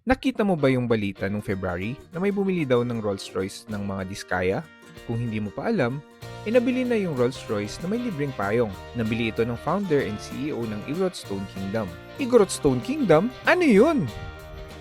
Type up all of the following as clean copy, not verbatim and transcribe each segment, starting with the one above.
Nakita mo ba yung balita nung February na may bumili daw ng Rolls-Royce ng mga diskaya? Kung hindi mo pa alam, nabili na yung Rolls-Royce na may libreng payong. Nabili ito ng founder and CEO ng Igorot Stone Kingdom. Igorot Stone Kingdom? Ano yun?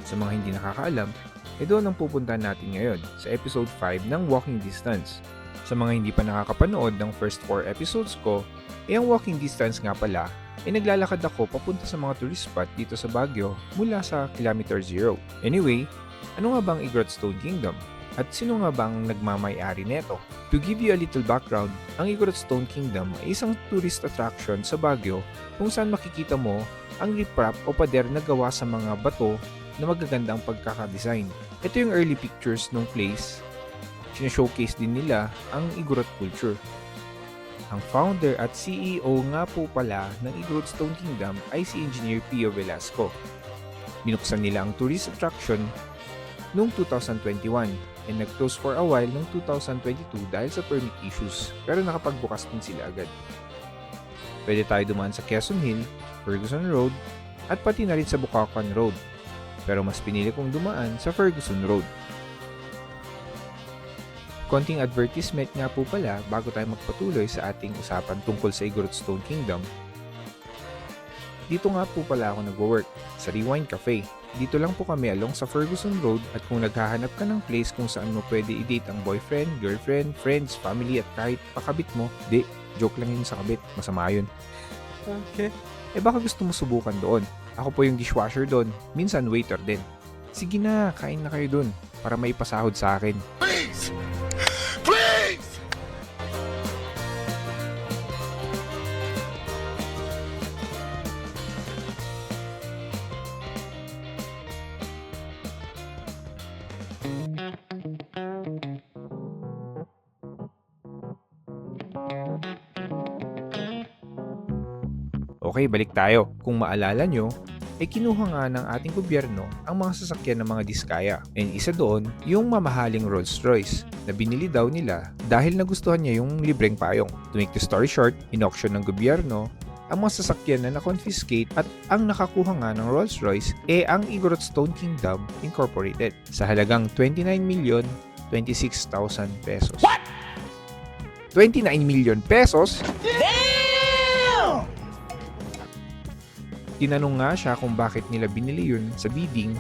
Sa mga hindi nakakaalam, doon ang pupuntahan natin ngayon sa episode 5 ng Walking Distance. Sa mga hindi pa nakakapanood ng first 4 episodes ko, ang Walking Distance nga pala naglalakad ako papunta sa mga tourist spot dito sa Baguio mula sa Kilometer Zero. Anyway, ano nga ba ang Igorot Stone Kingdom? At sino nga ba ang nagmamay-ari neto? To give you a little background, ang Igorot Stone Kingdom ay isang tourist attraction sa Baguio kung saan makikita mo ang riprap o pader na gawa sa mga bato na magagandang pagkakadesign. Ito yung early pictures ng place. Sina-showcase din nila ang Igorot culture. Ang founder at CEO nga po pala ng Igorot Stone Kingdom ay si Engineer Pio Velasco. Binuksan nila ang tourist attraction noong 2021 and nag-close for a while noong 2022 dahil sa permit issues, pero nakapagbukas din sila agad. Pwede tayo dumaan sa Quezon Hill, Ferguson Road, at pati na rin sa Bukakan Road, pero mas pinili kong dumaan sa Ferguson Road. Konting advertisement nga po pala bago tayo magpatuloy sa ating usapan tungkol sa Igorot Stone Kingdom. Dito nga po pala ako nag-work sa Rewind Cafe. Dito lang po kami along sa Ferguson Road at kung naghahanap ka ng place kung saan mo pwede i-date ang boyfriend, girlfriend, friends, family at kahit pakabit mo, joke lang yun sa kabit, masama yun. Okay. Baka gusto mo subukan doon. Ako po yung dishwasher doon, minsan waiter din. Sige na, kain na kayo doon para may pasahod sa akin. Please! Please! Okay, balik tayo. Kung maalala nyo, kinuha nga ng ating gobyerno ang mga sasakyan ng mga diskaya. And isa doon, yung mamahaling Rolls-Royce na binili daw nila dahil nagustuhan niya yung libreng payong. To make the story short, in-auction ng gobyerno ang mga sasakyan na na-confiscate at ang nakakuha nga ng Rolls-Royce ang Igorot Stone Kingdom Incorporated sa halagang 29,026,000 pesos. What? 29 million pesos? Tinanong nga siya kung bakit nila binili yun sa bidding.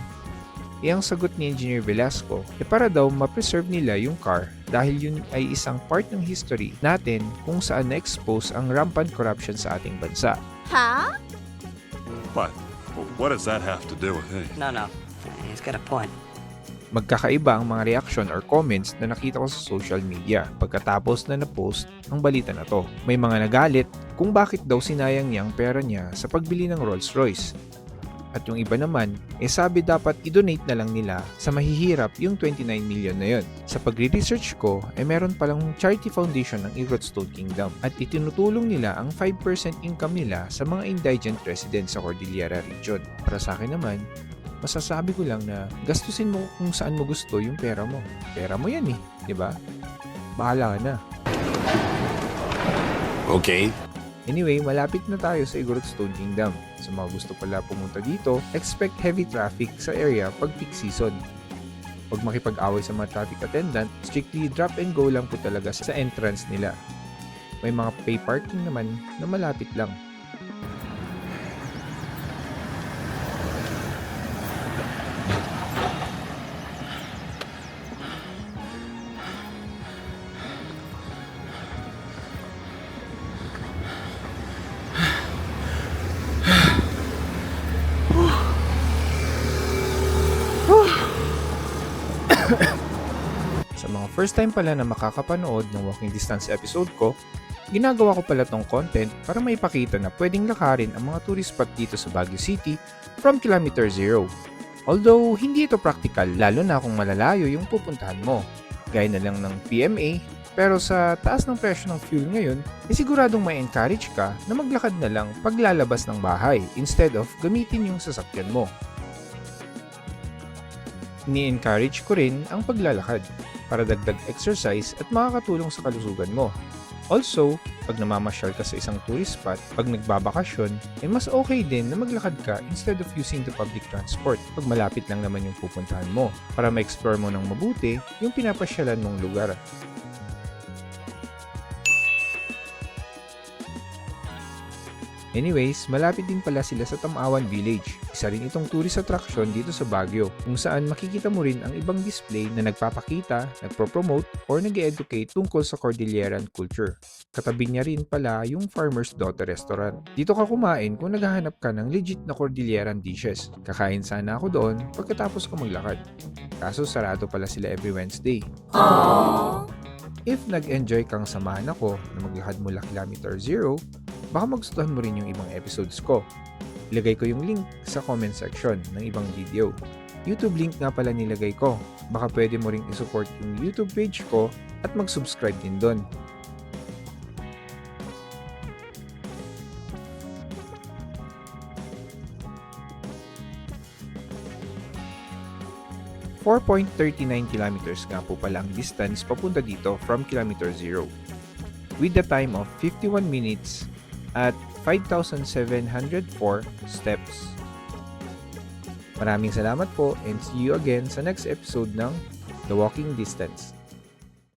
Ang sagot ni Engineer Velasco para daw ma-preserve nila yung car dahil yun ay isang part ng history natin kung saan na-expose ang rampant corruption sa ating bansa. Huh? What? What does that have to do with it? No. He's got a point. Magkakaiba ang mga reaction or comments na nakita ko sa social media pagkatapos na na-post ang balita na to. May mga nagalit kung bakit daw sinayang niya ang pera niya sa pagbili ng Rolls-Royce. At yung iba naman, sabi dapat i-donate na lang nila sa mahihirap yung 29 million na yun. Sa pagre-research ko, meron palang charity foundation ng Igorot Stone Kingdom at itinutulong nila ang 5% income nila sa mga indigent residents sa Cordillera region. Para sa akin naman, masasabi ko lang na gastusin mo kung saan mo gusto yung pera mo. Pera mo yan di ba? Bahala ka na. Okay. Anyway, malapit na tayo sa Igorot Stone Kingdom. Sa mga gusto pala pumunta dito, expect heavy traffic sa area pag peak season. Huwag makipag-away sa mga traffic attendant, strictly drop and go lang po talaga sa entrance nila. May mga pay parking naman na malapit lang. Sa mga first time pala na makakapanood ng Walking Distance episode ko, ginagawa ko pala tong content para maipakita na pwedeng lakarin ang mga tourist spot dito sa Baguio City from Kilometer Zero. Although, hindi ito practical lalo na kung malalayo yung pupuntahan mo. Gaya na lang ng PMA, pero sa taas ng presyo ng fuel ngayon, siguradong may encourage ka na maglakad na lang paglalabas ng bahay instead of gamitin yung sasakyan mo. Ni-encourage ko rin ang paglalakad para dagdag exercise at makakatulong sa kalusugan mo. Also, pag namamasyal ka sa isang tourist spot, pag nagbabakasyon, mas okay din na maglakad ka instead of using the public transport pag malapit lang naman yung pupuntahan mo para ma-explore mo ng mabuti yung pinapasyalan mong lugar. Anyways, malapit din pala sila sa Tamawan Village. Isa rin itong tourist attraction dito sa Baguio, kung saan makikita mo rin ang ibang display na nagpapakita, nagpropromote, or nag-educate tungkol sa Cordilleran culture. Katabi niya rin pala yung Farmer's Daughter Restaurant. Dito ka kumain kung naghahanap ka ng legit na Cordilleran dishes. Kakain sana ako doon pagkatapos ko maglakad. Kaso sarado pala sila every Wednesday. If nag-enjoy kang samahan ako na maglakad mula Kilometer Zero, baka magustuhan mo rin yung ibang episodes ko. Ilagay ko yung link sa comment section ng ibang video. YouTube link nga pala nilagay ko. Baka pwede mo ring isupport yung YouTube page ko at mag-subscribe din doon. .39 kilometers nga po pala ang distance papunta dito from Kilometer Zero, with the time of 51 minutes at 5,704 steps. Maraming salamat po and see you again sa next episode ng The Walking Distance.